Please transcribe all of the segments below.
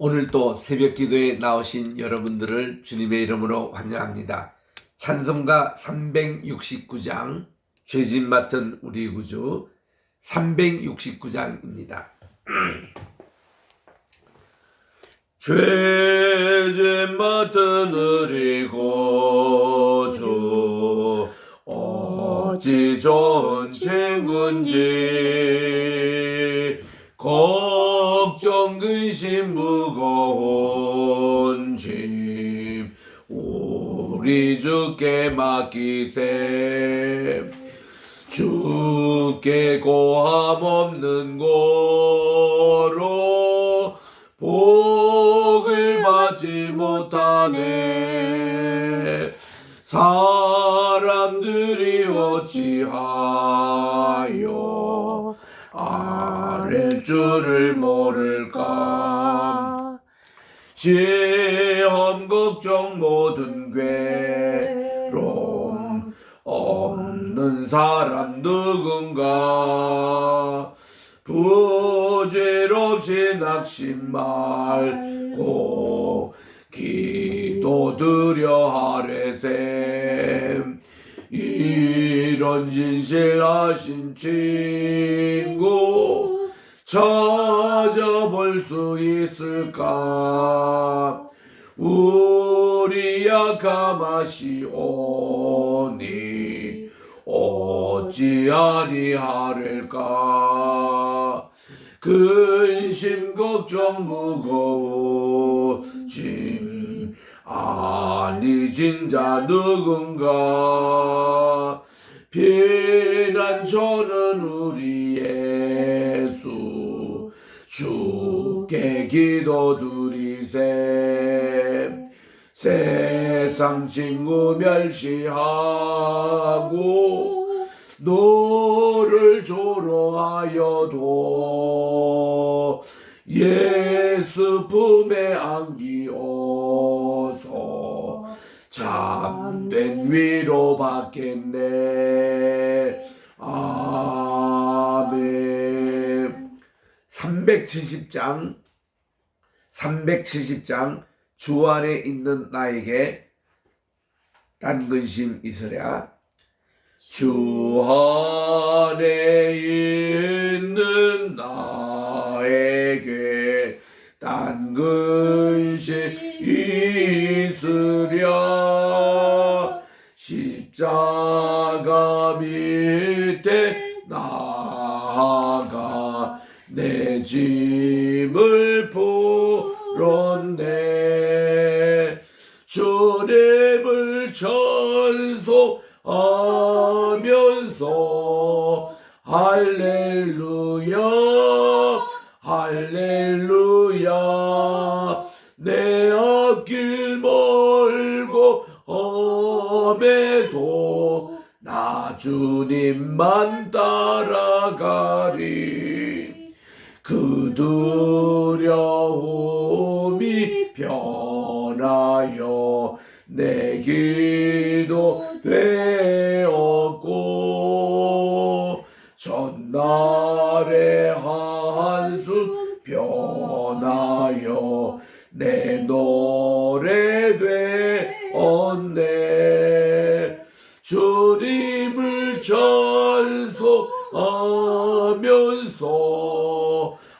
오늘도 새벽 기도에 나오신 여러분들을 주님의 이름으로 환영합니다. 찬송가 369장 죄짐 맡은 우리 구주 369장입니다. 죄짐 맡은 우리 구주 어찌 좋은 친구인지 걱정 근심 무거운 짐 우리 주께 맡기세. 주께 고함 없는 고로 복을 받지 못하네. 사람들이 어찌하여 아랠 줄을 모를까. 시험 걱정 모든 괴로움 없는 사람 누군가. 부질없이 낙심 말고 기도드려 하래셈. 이런 진실하신 친구 찾아볼 수 있을까. 우리 약함 아시오니 어찌 아니하릴까. 근심 걱정 무거운 짐 아니 진자 누군가. 피난처는 우리 예수 주께 기도드리세. 세상 친구 멸시하고 너를 조롱하여도 예수 품에 안기어서 참된 위로 받겠네. 아멘. 370장 주 안에 있는 나에게 딴 근심 있으랴. 주 안에 있는 나에게 딴 근심 있으랴. 십자가 밑에 나아가 내 짐을 풀었네. 주님을 찬송하면서 할렐루야 할렐루야. 내 앞길 멀고 험해도 나 주님만 따라가리. 그 두려움이 변하여 내 기도 되었고 전날의 한숨 변하여 내 노래 되었네. 주님을 찬송하면서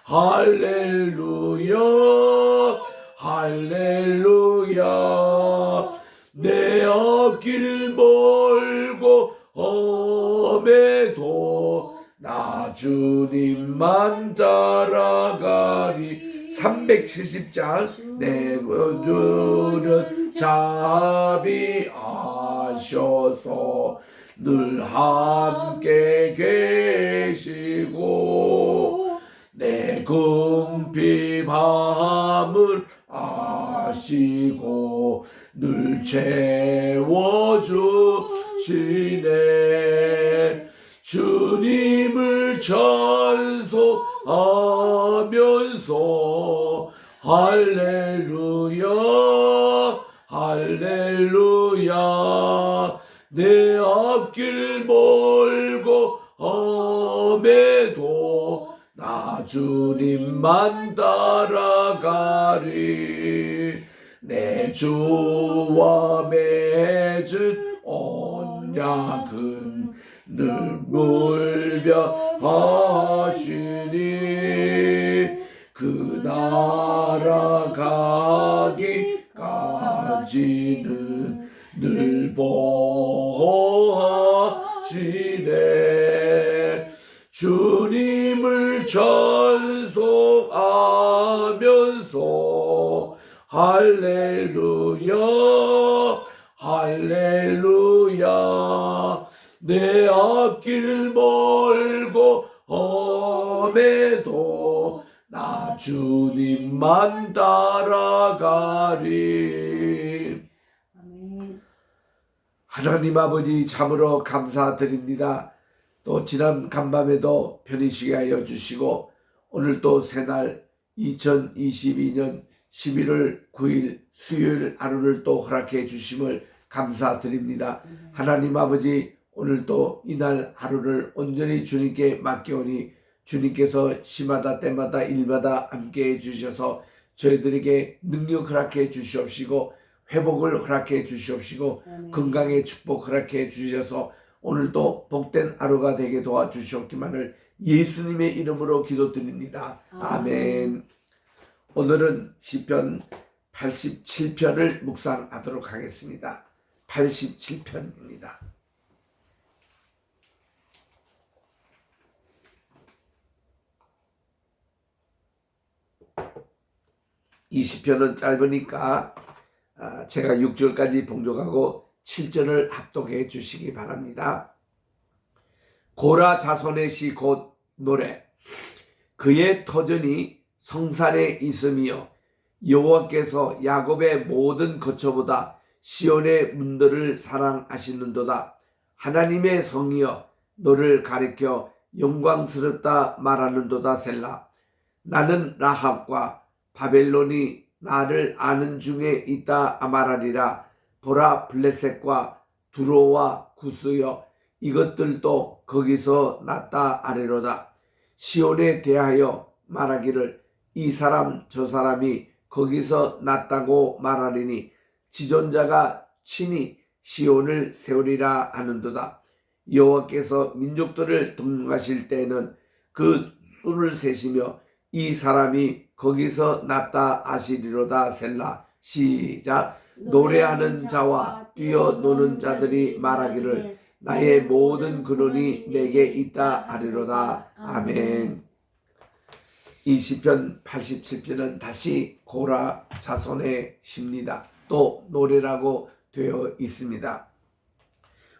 할렐루야 할렐루야. 내 앞길 멀고 험해도 나 주님만 따라가리. 370장 내 구주는 자비하셔서 늘 함께 계시고 내 궁핍함을 아시고 늘 채워주시네. 주님을 찬송하면서 할렐루야 할렐루야. 내 앞길 멀고 험해도 나 나 주님만 따라가리. 내 주와 맺은 언약은 늘 불변하시니 그 나라 가기까지는 늘 보호하시네. 주님을 찬송하면서 할렐루야 할렐루야. 내 앞길 멀고 험해도 나 주님만 따라가리. 하나님 아버지, 참으로 감사드립니다. 또 지난 간밤에도 편히 쉬게 하여 주시고 오늘 또 새날 2022년 11월 9일 수요일 하루를 또 허락해 주심을 감사드립니다. 하나님 아버지, 오늘 또 이날 하루를 온전히 주님께 맡겨오니 주님께서 시마다 때마다 일마다 함께해 주셔서 저희들에게 능력 허락해 주시옵시고 회복을 허락해 주시옵시고 건강의 축복 허락해 주셔서 오늘도 복된 하루가 되게 도와주시옵기만을 예수님의 이름으로 기도드립니다. 아멘. 오늘은 시편 87편을 묵상하도록 하겠습니다. 87편입니다. 이 시편은 짧으니까 제가 6절까지 봉독하고 7절을 합독해 주시기 바랍니다. 고라 자손의 시 곧 노래. 그의 터전이 성산에 있으며 여호와께서 야곱의 모든 거처보다 시온의 문들을 사랑하시는도다. 하나님의 성이여 너를 가리켜 영광스럽다 말하는도다. 셀라. 나는 라합과 바벨론이 나를 아는 중에 있다 말하리라. 보라, 블레셋과 두로와 구스여 이것들도 거기서 났다 아래로다. 시온에 대하여 말하기를 이 사람 저 사람이 거기서 났다고 말하리니 지존자가 친히 시온을 세우리라 하는도다. 여호와께서 민족들을 등록하실 때에는 그 수를 세시며 이 사람이 거기서 났다 하시리로다. 셀라. 시작. 노래하는 자와 뛰어노는 자들이 말하기를 나의 모든 근원이 내게 있다 하리로다. 아멘. 이 시편 87편은 다시 고라 자손의 시입니다. 또 노래라고 되어 있습니다.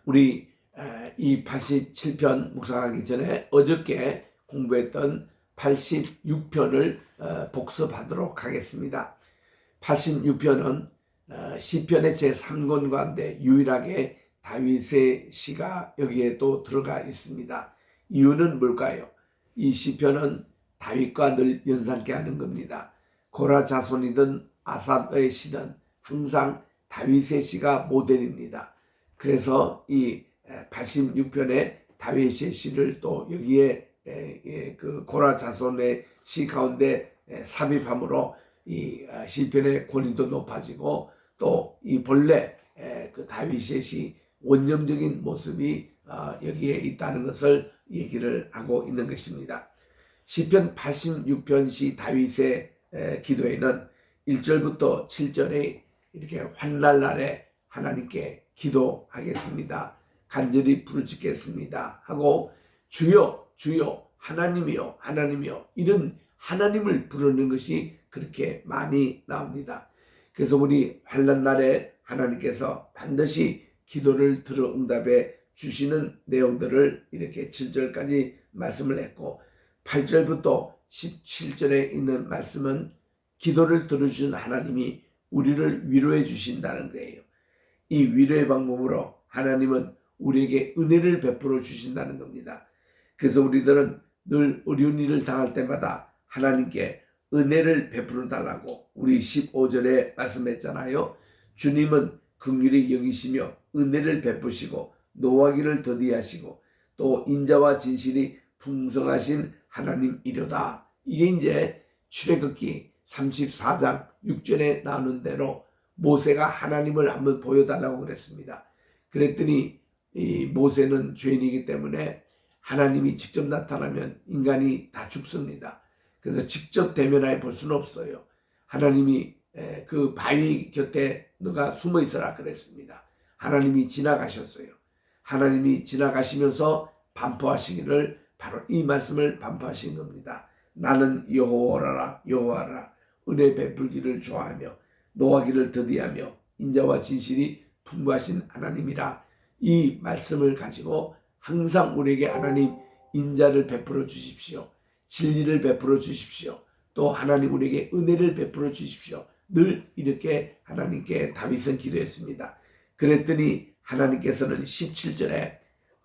우리 이 87편 묵상하기 전에 어저께 공부했던 86편을 복습하도록 하겠습니다. 86편은 시편의 제3권 가운데 유일하게 다윗의 시가 여기에 또 들어가 있습니다. 이유는 뭘까요? 이 시편은 다윗과 늘 연상케 하는 겁니다. 고라 자손이든 아삽의 시든 항상 다윗의 시가 모델입니다. 그래서 이 86편의 다윗의 시를 또 여기에 그 고라 자손의 시 가운데 삽입함으로 이 시편의 권위도 높아지고 또 이 본래 그 다윗의 시 원념적인 모습이 여기에 있다는 것을 얘기를 하고 있는 것입니다. 시편 86편 시 다윗의 기도에는 1절부터 7절에 이렇게 환난날에 하나님께 기도하겠습니다. 간절히 부르짖겠습니다 하고 주여 주여 하나님이여 하나님이여 이런 하나님을 부르는 것이 그렇게 많이 나옵니다. 그래서 우리 환난날에 하나님께서 반드시 기도를 들어 응답해 주시는 내용들을 이렇게 7절까지 말씀을 했고 8절부터 17절에 있는 말씀은 기도를 들어주신 하나님이 우리를 위로해 주신다는 거예요. 이 위로의 방법으로 하나님은 우리에게 은혜를 베풀어 주신다는 겁니다. 그래서 우리들은 늘 어려운 일을 당할 때마다 하나님께 은혜를 베풀어 달라고 우리 15절에 말씀했잖아요. 주님은 긍휼히 여기시며 은혜를 베푸시고 노하기를 더디하시고 또 인자와 진실이 풍성하신 하나님이로다 이게 이제 출애굽기 34장 6절에 나오는 대로 모세가 하나님을 한번 보여달라고 그랬습니다. 그랬더니 이 모세는 죄인이기 때문에 하나님이 직접 나타나면 인간이 다 죽습니다. 그래서 직접 대면해 볼 수는 없어요. 하나님이 그 바위 곁에 너가 숨어 있어라 그랬습니다. 하나님이 지나가셨어요. 하나님이 지나가시면서 반포하시기를 바로 이 말씀을 반포하신 겁니다. 나는 여호와라 여호와라 은혜 베풀기를 좋아하며 노하기를 더디하며 인자와 진실이 풍부하신 하나님이라. 이 말씀을 가지고 항상 우리에게 하나님 인자를 베풀어 주십시오. 진리를 베풀어 주십시오. 또 하나님 우리에게 은혜를 베풀어 주십시오. 늘 이렇게 하나님께 다윗은 기도했습니다. 그랬더니 하나님께서는 17절에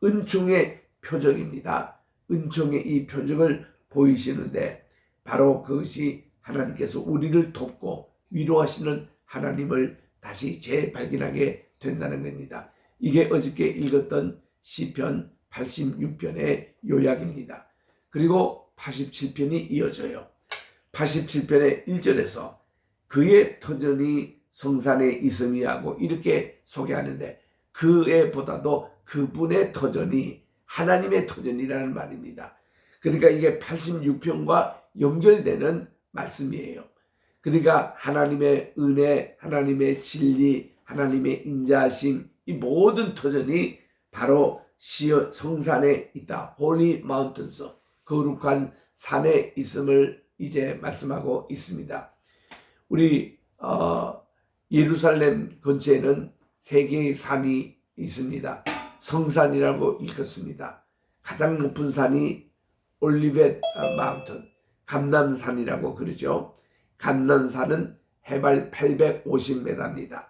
은총의 표적입니다. 은총의 이 표적을 보이시는데 바로 그것이 하나님께서 우리를 돕고 위로하시는 하나님을 다시 재발견하게 된다는 겁니다. 이게 어저께 읽었던 시편 86편의 요약입니다. 그리고 87편이 이어져요. 87편의 1절에서 그의 터전이 성산에 있음이 하고 이렇게 소개하는데 그의 보다도 그분의 터전이 하나님의 터전이라는 말입니다. 그러니까 이게 86편과 연결되는 말씀이에요. 그러니까 하나님의 은혜, 하나님의 진리, 하나님의 인자하심 이 모든 터전이 바로 시온 성산에 있다. 홀리 마운틴스 거룩한 산에 있음을 이제 말씀하고 있습니다. 우리 예루살렘 근처에는 세 개의 산이 있습니다. 성산이라고 읽었습니다. 가장 높은 산이 올리벳 마운틴, 감람산이라고 그러죠. 감람산은 해발 850m입니다.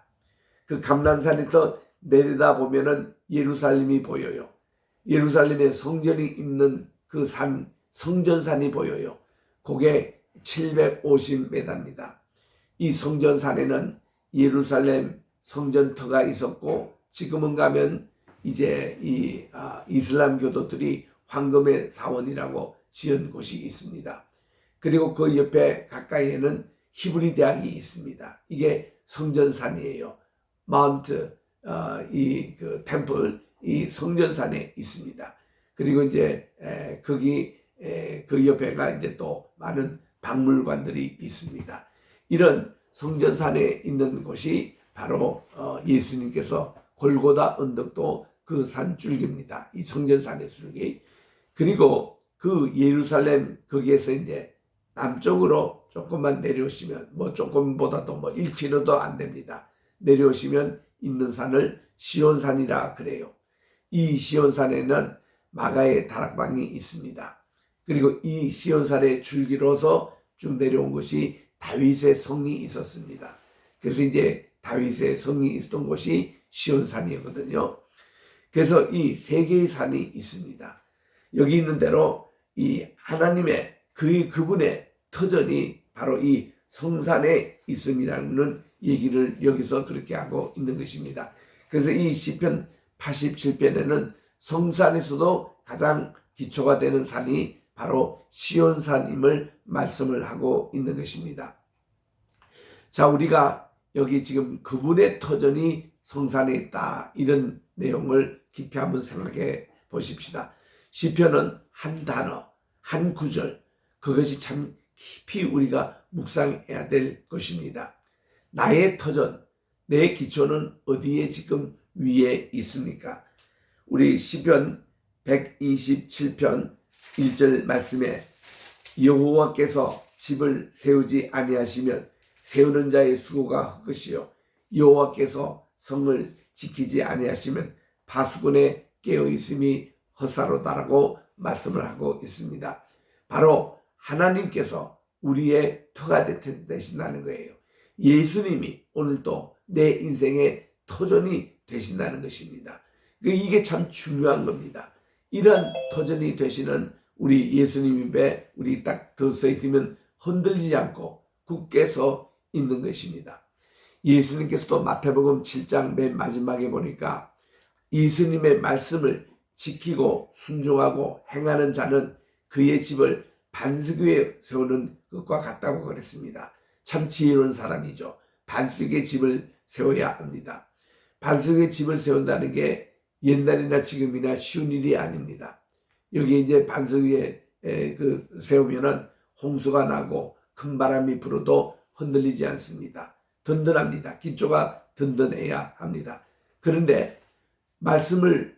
그 감람산에서 내려다 보면은 예루살렘이 보여요. 예루살렘에 성전이 있는 그 산, 성전산이 보여요. 그게 750m입니다. 이 성전산에는 예루살렘 성전터가 있었고 지금은 가면 이제 이 이슬람 교도들이 황금의 사원이라고 지은 곳이 있습니다. 그리고 그 옆에 가까이에는 히브리 대학이 있습니다. 이게 성전산이에요. 마운트 이 그 템플 이 성전산에 있습니다. 그리고 이제 거기 그 옆에가 이제 또 많은 박물관들이 있습니다. 이런 성전산에 있는 곳이 바로 예수님께서 골고다 언덕도 그 산줄기입니다. 이 성전산의 줄기. 그리고 그 예루살렘 거기에서 이제 남쪽으로 조금만 내려오시면 뭐 조금보다도 뭐 1km도 안 됩니다. 내려오시면 있는 산을 시온산이라 그래요. 이 시온산에는 마가의 다락방이 있습니다. 그리고 이 시온산의 줄기로서 쭉 내려온 것이 다윗의 성이 있었습니다. 그래서 이제 다윗의 성이 있었던 곳이 시온산이거든요. 그래서 이 세 개의 산이 있습니다. 여기 있는 대로 이 하나님의 그분의 터전이 바로 이 성산에 있음이라는 얘기를 여기서 그렇게 하고 있는 것입니다. 그래서 이 시편 87편에는 성산에서도 가장 기초가 되는 산이 바로 시온산임을 말씀을 하고 있는 것입니다. 자, 우리가 여기 지금 그분의 터전이 성산에 있다 이런 내용을 깊이 한번 생각해 보십시다. 시편은 한 단어, 한 구절 그것이 참 깊이 우리가 묵상해야 될 것입니다. 나의 터전, 내 기초는 어디에 지금 위에 있습니까? 우리 시편 127편 1절 말씀에 여호와께서 집을 세우지 아니하시면 세우는 자의 수고가 헛것이요 여호와께서 성을 지키지 아니하시면 파수꾼의 깨어있음이 헛사로다라고 말씀을 하고 있습니다. 바로 하나님께서 우리의 터가 되신다는 거예요. 예수님이 오늘도 내 인생의 터전이 되신다는 것입니다. 이게 참 중요한 겁니다. 이런 터전이 되시는 우리 예수님 입에 우리 딱 서 있으면 흔들리지 않고 굳게 서 있는 것입니다. 예수님께서도 마태복음 7장 맨 마지막에 보니까 예수님의 말씀을 지키고 순종하고 행하는 자는 그의 집을 반석 위에 세우는 것과 같다고 그랬습니다. 참 지혜로운 사람이죠. 반석에 집을 세워야 합니다. 반석에 집을 세운다는 게 옛날이나 지금이나 쉬운 일이 아닙니다. 여기 이제 반석 위에 세우면은 홍수가 나고 큰 바람이 불어도 흔들리지 않습니다. 든든합니다. 기초가 든든해야 합니다. 그런데 말씀을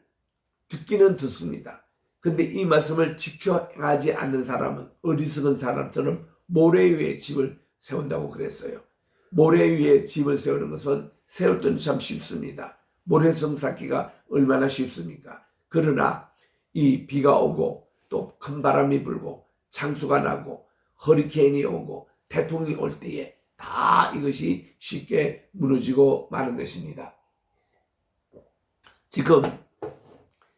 듣기는 듣습니다. 근데 이 말씀을 지켜 행하지 않는 사람은 어리석은 사람처럼 모래 위에 집을 세운다고 그랬어요. 모래 위에 집을 세우는 것은 세웠더니 참 쉽습니다. 모래성 쌓기가 얼마나 쉽습니까? 그러나 이 비가 오고 또 큰 바람이 불고 창수가 나고 허리케인이 오고 태풍이 올 때에 다 이것이 쉽게 무너지고 마는 것입니다. 지금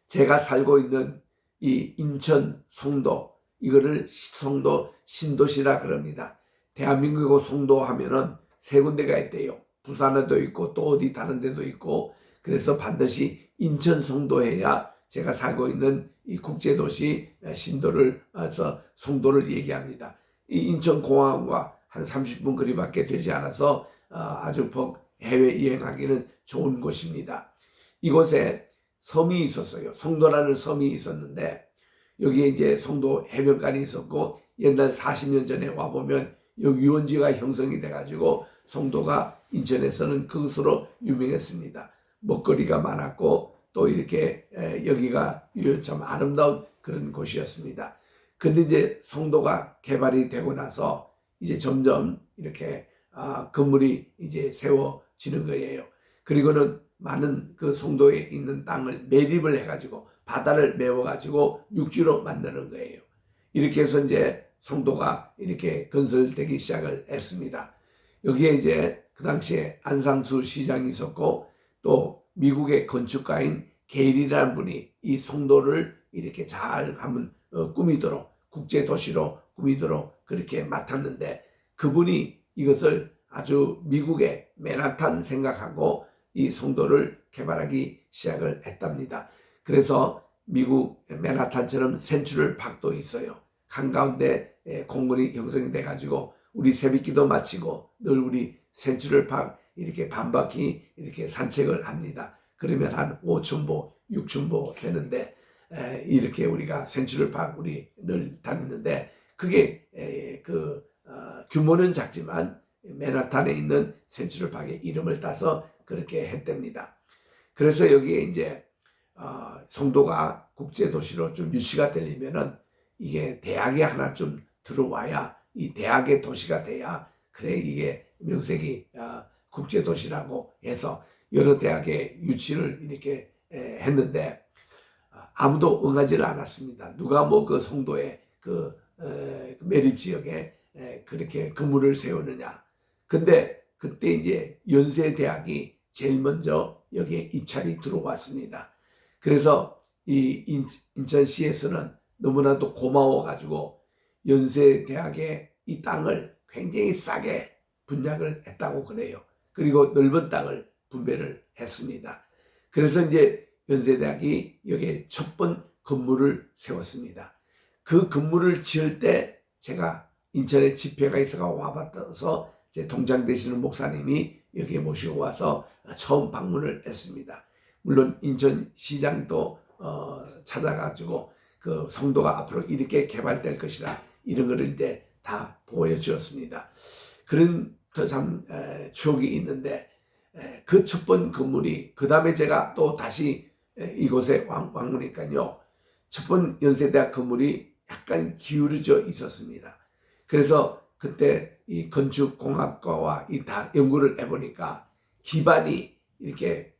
제가 살고 있는 이 인천 송도, 이거를 송도 신도시라 그럽니다. 대한민국 송도 하면은 세 군데가 있대요. 부산에도 있고 또 어디 다른 데도 있고, 그래서 반드시 인천 송도해야 제가 살고 있는 이 국제도시 신도를 송도를 얘기합니다. 이 인천공항과 한 30분 거리밖에 되지 않아서 아주 해외여행하기는 좋은 곳입니다. 이곳에 섬이 있었어요. 송도라는 섬이 있었는데 여기에 이제 송도 해변가이 있었고, 옛날 40년 전에 와보면 여기 유원지가 형성이 돼가지고 송도가 인천에서는 그것으로 유명했습니다. 먹거리가 많았고 또 이렇게 여기가 참 아름다운 그런 곳이었습니다. 근데 이제 송도가 개발이 되고 나서 이제 점점 이렇게 건물이 이제 세워지는 거예요. 그리고는 많은 그 송도에 있는 땅을 매립을 해가지고 바다를 메워가지고 육지로 만드는 거예요. 이렇게 해서 이제 송도가 이렇게 건설되기 시작을 했습니다. 여기에 이제 그 당시에 안상수 시장이 있었고 또 미국의 건축가인 게일이라는 분이 이 송도를 이렇게 잘 한번 꾸미도록, 국제도시로 꾸미도록 그렇게 맡았는데, 그분이 이것을 아주 미국의 맨하탄 생각하고 이 송도를 개발하기 시작을 했답니다. 그래서 미국 맨하탄처럼 센트럴 파크도 있어요. 한가운데 공원이 형성이 돼가지고 우리 새벽기도 마치고 늘 우리 센트럴 파크 이렇게 반바퀴 이렇게 산책을 합니다. 그러면 한 5,000보, 6,000보 되는데 이렇게 우리가 센트럴 파크 우리 늘 다니는데, 그게 규모는 작지만 맨하탄에 있는 센트럴 파크의 이름을 따서 그렇게 했답니다. 그래서 여기에 이제 송도가 국제도시로 좀 유치가 되려면은 이게 대학에 하나 좀 들어와야, 이 대학의 도시가 돼야 그래 이게 명색이 국제도시라고 해서 여러 대학의 유치를 이렇게 했는데 아무도 응하지를 않았습니다. 누가 뭐 그 송도의 그 매립지역에 그렇게 건물을 세우느냐. 근데 그때 이제 연세대학이 제일 먼저 여기에 입찰이 들어왔습니다. 그래서 이 인천시에서는 너무나도 고마워가지고 연세대학에 이 땅을 굉장히 싸게 분양을 했다고 그래요. 그리고 넓은 땅을 분배를 했습니다. 그래서 이제 연세대학이 여기에 첫 번 건물을 세웠습니다. 그 건물을 지을 때 제가 인천에 집회가 있어가 와봤어서 제 동장 되시는 목사님이 여기에 모시고 와서 처음 방문을 했습니다. 물론 인천시장도 찾아가지고 그 송도가 앞으로 이렇게 개발될 것이다, 이런 거를 이제 다 보여주었습니다. 그런 참 추억이 있는데, 그 첫 번 건물이 그 다음에 제가 또 다시 이곳에 방문하니까요, 첫 번 연세대학 건물이 약간 기울어져 있었습니다. 그래서 그때 이 건축공학과와 이 다 연구를 해보니까 기반이 이렇게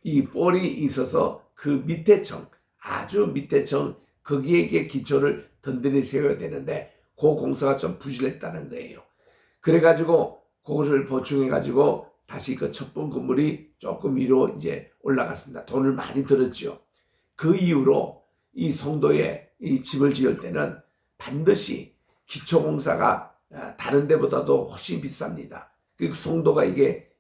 이 볼이 있어서 그 밑에 층, 아주 밑에 층, 거기에 기초를 든든히 세워야 되는데 그 공사가 좀 부실했다는 거예요. 그래가지고 그것을 보충해가지고 다시 그 첫 번 건물이 조금 위로 이제 올라갔습니다. 돈을 많이 들었죠. 그 이후로 이 송도에 이 집을 지을 때는 반드시 기초공사가 다른 데보다도 훨씬 비쌉니다. 그 송도가 이게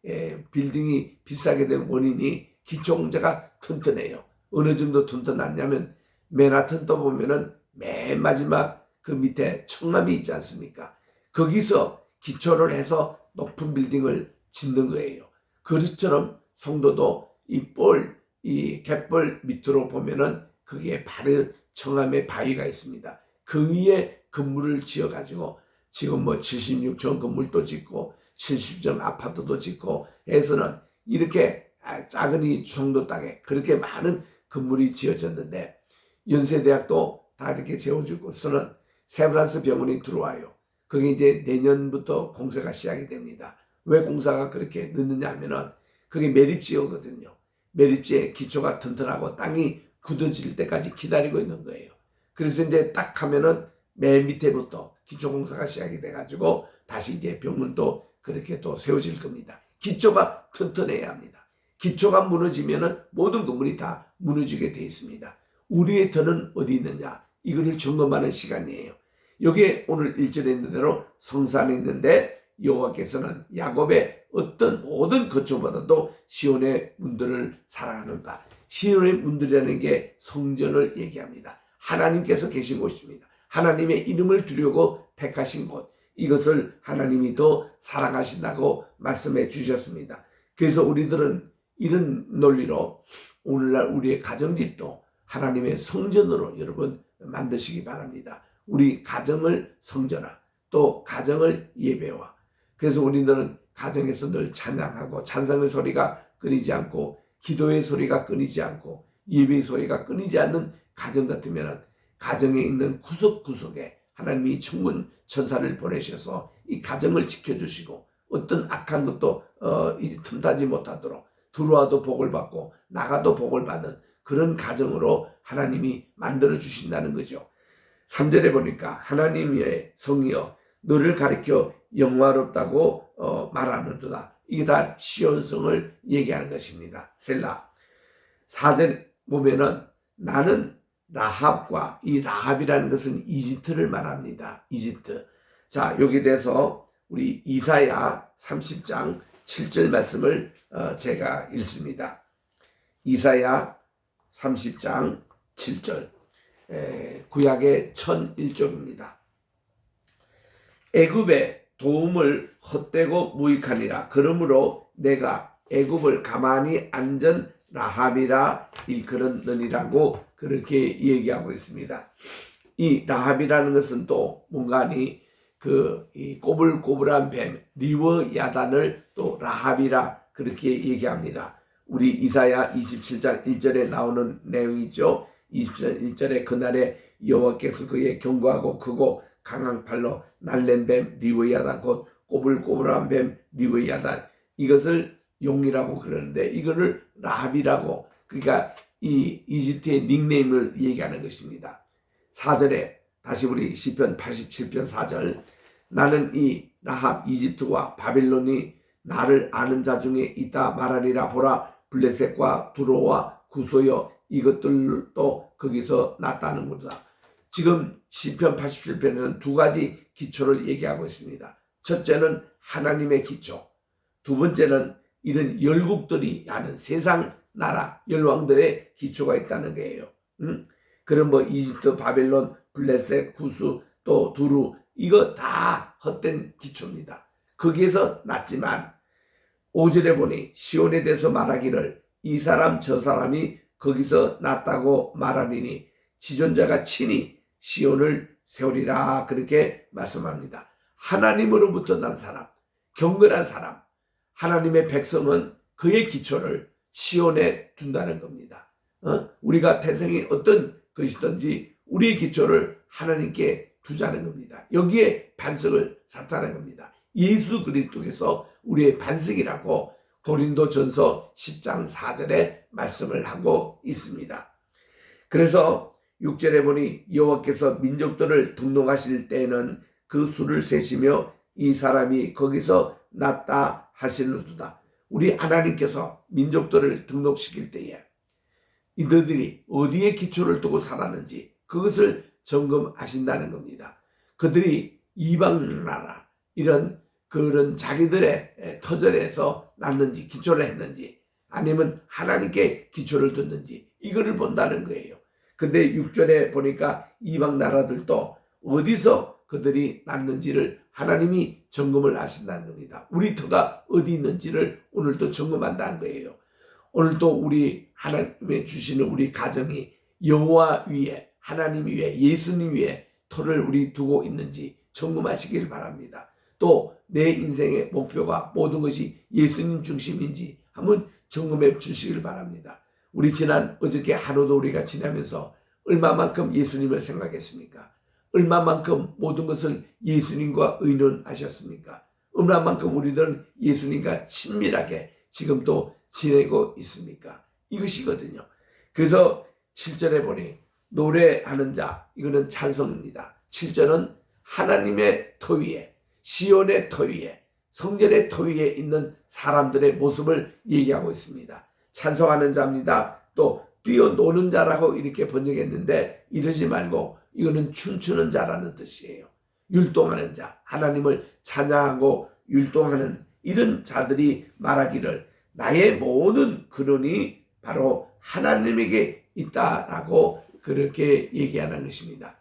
빌딩이 비싸게 된 원인이 기초공사가 튼튼해요. 어느 정도 튼튼하냐면 맨하탄 또 보면은 맨 마지막 그 밑에 청남이 있지 않습니까? 거기서 기초를 해서 높은 빌딩을 짓는 거예요. 그릇처럼 성도도 이 갯벌 밑으로 보면은 거기에 바로 청암의 바위가 있습니다. 그 위에 건물을 지어가지고 지금 뭐 76층 건물도 짓고 70층 아파트도 짓고 해서는 이렇게 작은 이 성도 땅에 그렇게 많은 건물이 지어졌는데 연세대학도 다 이렇게 지어지고서는 세브란스 병원이 들어와요. 그게 이제 내년부터 공사가 시작이 됩니다. 왜 공사가 그렇게 늦느냐 하면은 그게 매립지역거든요. 매립지에 기초가 튼튼하고 땅이 굳어질 때까지 기다리고 있는 거예요. 그래서 이제 딱 하면은 맨 밑에부터 기초 공사가 시작이 돼가지고 다시 이제 병원도 그렇게 또 세워질 겁니다. 기초가 튼튼해야 합니다. 기초가 무너지면은 모든 건물이 다 무너지게 되어 있습니다. 우리의 터는 어디 있느냐? 이거를 점검하는 시간이에요. 여기에 오늘 1절에 있는 대로 성산에 있는데 여호와께서는 야곱의 어떤 모든 거처보다도 시온의 문들을 사랑하는다. 시온의 문들이라는 게 성전을 얘기합니다. 하나님께서 계신 곳입니다. 하나님의 이름을 두려고 택하신 곳. 이것을 하나님이 더 사랑하신다고 말씀해 주셨습니다. 그래서 우리들은 이런 논리로 오늘날 우리의 가정집도 하나님의 성전으로 여러분 만드시기 바랍니다. 우리 가정을 성전화, 또 가정을 예배화. 그래서 우리들은 가정에서 늘 찬양하고 찬송의 소리가 끊이지 않고 기도의 소리가 끊이지 않고 예배의 소리가 끊이지 않는 가정 같으면 가정에 있는 구석구석에 하나님이 천군 천사를 보내셔서 이 가정을 지켜주시고 어떤 악한 것도 틈타지 못하도록 들어와도 복을 받고 나가도 복을 받는 그런 가정으로 하나님이 만들어 주신다는 거죠. 3절에 보니까 하나님의 성이여 너를 가리켜 영화롭다고 말하는도다. 이게 다 시온성을 얘기하는 것입니다. 셀라. 4절 보면은 나는 라합과 이 라합이라는 것은 이집트를 말합니다. 이집트. 자, 여기에 대해서 우리 이사야 30장 7절 말씀을 제가 읽습니다. 이사야 30장 7절. 구약의 1001쪽입니다. 애굽의 도움을 헛되고 무익하니라. 그러므로 내가 애굽을 가만히 앉은 라합이라 일컬었느니라고 그렇게 얘기하고 있습니다. 이 라합이라는 것은 또 뭔가니 이 꼬불꼬불한 뱀 리워 야단을 또 라합이라 그렇게 얘기합니다. 우리 이사야 27장 1절에 나오는 내용이죠. 27장 1절에 그날에 여호와께서 그의 견고하고 크고 강한 팔로 날랜 뱀 리워 야단 곧 꼬불꼬불한 뱀 리워 야단 이것을 용이라고 그러는데 이거를 라합이라고 그러니까 이 이집트의 닉네임을 얘기하는 것입니다. 4절에 다시 우리 시편 87편 4절 나는 이 라합 이집트와 바빌론이 나를 아는 자 중에 있다 말하리라. 보라 블레셋과 두로와 구소여 이것들도 거기서 났다는 것이다. 지금 시편 87편에는 두 가지 기초를 얘기하고 있습니다. 첫째는 하나님의 기초, 두 번째는 이런 열국들이 하는 세상 나라 열왕들의 기초가 있다는 거예요. 그럼 뭐 이집트, 바벨론, 블레셋, 구스, 또 두루 이거 다 헛된 기초입니다. 거기에서 났지만 5절에 보니 시온에 대해서 말하기를 이 사람 저 사람이 거기서 났다고 말하리니 지존자가 친히 시온을 세우리라 그렇게 말씀합니다. 하나님으로부터 난 사람, 경건한 사람, 하나님의 백성은 그의 기초를 시온에 둔다는 겁니다. 우리가 태생이 어떤 것이든지 우리의 기초를 하나님께 두자는 겁니다. 여기에 반석을 쌓자는 겁니다. 예수 그리스도께서 우리의 반석이라고 고린도전서 10장 4절에 말씀을 하고 있습니다. 그래서 6절에 보니 여호와께서 민족들을 등록하실 때에는 그 수를 세시며 이 사람이 거기서 났다 하시는도다. 우리 하나님께서 민족들을 등록시킬 때에 이들이 어디에 기초를 두고 살았는지 그것을 점검하신다는 겁니다. 그들이 이방 나라 이런 그런 자기들의 터전에서 났는지 기초를 했는지 아니면 하나님께 기초를 뒀는지 이거를 본다는 거예요. 근데 6절에 보니까 이방 나라들도 어디서 그들이 났는지를 하나님이 점검을 하신다는 겁니다. 우리 터가 어디 있는지를 오늘도 점검한다는 거예요. 오늘도 우리 하나님의 주시는 우리 가정이 여호와 위에, 하나님 위에, 예수님 위에 터를 우리 두고 있는지 점검하시길 바랍니다. 또 내 인생의 목표가 모든 것이 예수님 중심인지 한번 점검해 주시길 바랍니다. 우리 어저께 하루도 우리가 지나면서 얼마만큼 예수님을 생각했습니까? 얼마만큼 모든 것을 예수님과 의논하셨습니까? 얼마만큼 우리들은 예수님과 친밀하게 지금 또 지내고 있습니까? 이것이거든요. 그래서 7절에 보니 노래하는 자, 이거는 찬송입니다. 7절은 하나님의 터 위에, 시온의 터 위에, 성전의 터 위에 있는 사람들의 모습을 얘기하고 있습니다. 찬송하는 자입니다. 또 뛰어노는 자라고 이렇게 번역했는데 이러지 말고 이거는 춤추는 자라는 뜻이에요. 율동하는 자, 하나님을 찬양하고 율동하는 이런 자들이 말하기를 나의 모든 근원이 바로 하나님에게 있다라고 그렇게 얘기하는 것입니다.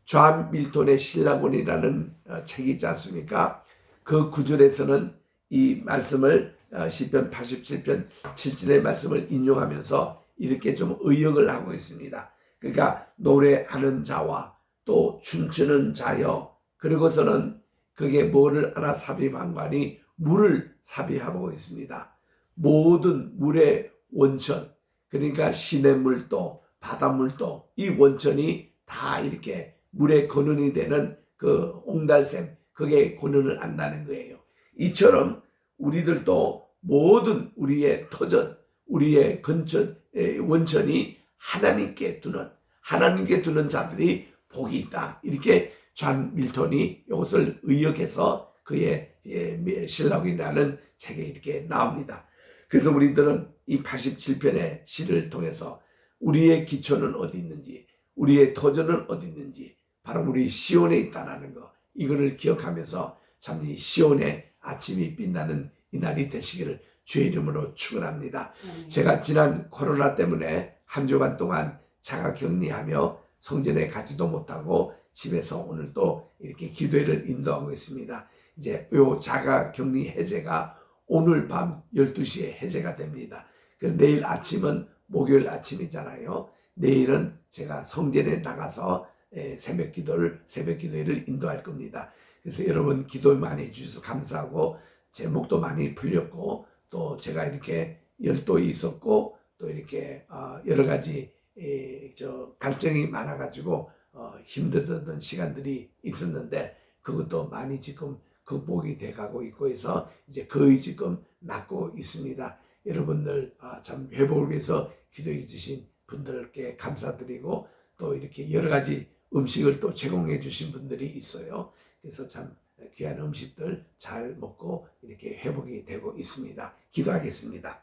존 밀턴의 신라본이라는 책이 있지 않습니까? 그 구절에서는 이 말씀을 시편 87편 7절의 말씀을 인용하면서 이렇게 좀 의역을 하고 있습니다. 그러니까 노래하는 자와 또 춤추는 자여, 그리고서는 그게 뭐를 하나 삽입한 거 아니 물을 삽입하고 있습니다. 모든 물의 원천, 그러니까 시냇물도 바닷물도 이 원천이 다 이렇게 물의 근원이 되는 그 옹달샘, 그게 근원을 안다는 거예요. 이처럼 우리들도 모든 우리의 터전, 우리의 근천, 원천이 하나님께 두는 자들이 복이 있다. 이렇게 존 밀턴이 이것을 의역해서 그의 신라곤이라는 책에 이렇게 나옵니다. 그래서 우리들은 이 87편의 시를 통해서 우리의 기초는 어디 있는지, 우리의 터전은 어디 있는지 바로 우리 시온에 있다는 거, 이거를 기억하면서 참 이 시온의 아침이 빛나는 이날이 되시기를 주의 이름으로 축원합니다. 제가 지난 코로나 때문에 한 주간 동안 자가격리하며 성전에 가지도 못하고 집에서 오늘 또 이렇게 기도회를 인도하고 있습니다. 이제 요 자가격리 해제가 오늘 밤 12시에 해제가 됩니다. 내일 아침은 목요일 아침이잖아요. 내일은 제가 성전에 나가서 새벽 기도회를 인도할 겁니다. 그래서 여러분 기도 많이 해주셔서 감사하고 제목도 많이 풀렸고 또 제가 이렇게 열도 있었고 또 이렇게 여러 가지 갈증이 많아가지고 힘들었던 시간들이 있었는데 그것도 많이 지금 극복이 돼가고 있고 해서 이제 거의 지금 낫고 있습니다. 여러분들 참 회복을 위해서 기도해 주신 분들께 감사드리고 또 이렇게 여러 가지 음식을 또 제공해 주신 분들이 있어요. 그래서 참 귀한 음식들 잘 먹고 이렇게 회복이 되고 있습니다. 기도하겠습니다.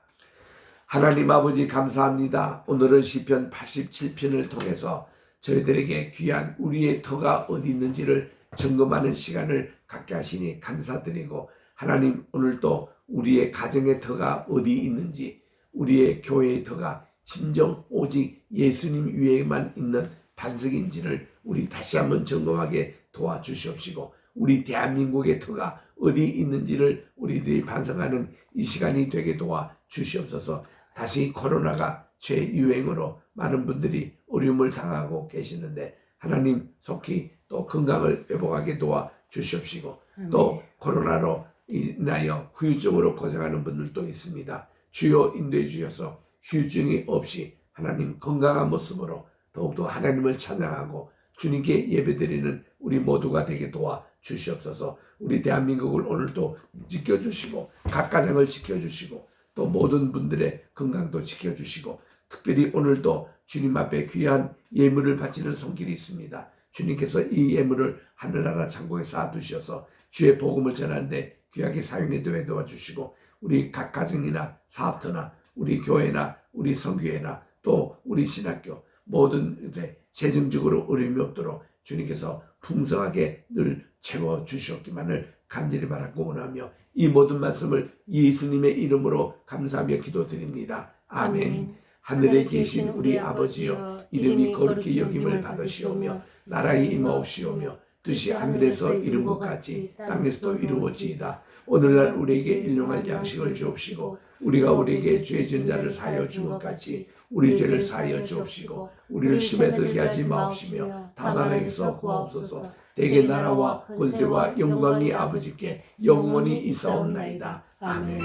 하나님 아버지 감사합니다. 오늘은 시편 87편을 통해서 저희들에게 귀한 우리의 터가 어디 있는지를 점검하는 시간을 갖게 하시니 감사드리고 하나님 오늘도 우리의 가정의 터가 어디 있는지, 우리의 교회의 터가 진정 오직 예수님 위에만 있는 반석인지를 우리 다시 한번 점검하게 도와주시옵시고 우리 대한민국의 터가 어디 있는지를 우리들이 반성하는 이 시간이 되게 도와주시옵소서. 다시 코로나가 재유행으로 많은 분들이 어려움을 당하고 계시는데 하나님 속히 또 건강을 회복하게 도와주시옵시고 또 코로나로 인하여 후유증으로 고생하는 분들도 있습니다. 주여 인도해 주셔서 후유증이 없이 하나님 건강한 모습으로 더욱더 하나님을 찬양하고 주님께 예배드리는 우리 모두가 되게 도와주시옵소서. 우리 대한민국을 오늘도 지켜주시고 각 가정을 지켜주시고 또 모든 분들의 건강도 지켜주시고 특별히 오늘도 주님 앞에 귀한 예물을 바치는 손길이 있습니다. 주님께서 이 예물을 하늘나라 창고에 쌓아두셔서 주의 복음을 전하는데 귀하게 사용해 도와주시고 우리 각 가정이나 사업터나 우리 교회나 우리 선교회나 또 우리 신학교 모든 재정적으로 어려움이 없도록 주님께서 풍성하게 늘 채워주시옵기만을 간절히 바라고 원하며 이 모든 말씀을 예수님의 이름으로 감사하며 기도드립니다. 아멘. 하늘에 계신 우리 아버지여, 이름이 거룩히 여김을 받으시오며 나라에 임하옵시오며 뜻이 하늘에서 이룬 것 같이 땅에서도 이루어지이다. 오늘날 우리에게 일용할 양식을 주옵시고 우리가 우리에게 죄 지은 자를 사하여 준 것 같이 우리 죄를 사하여 주옵시고 우리를 시험에 들게 하지 마옵시며 다만 악에서 구하옵소서. 대개 나라와 권세와 영광이 아버지께 영원히 있사옵나이다. 아멘.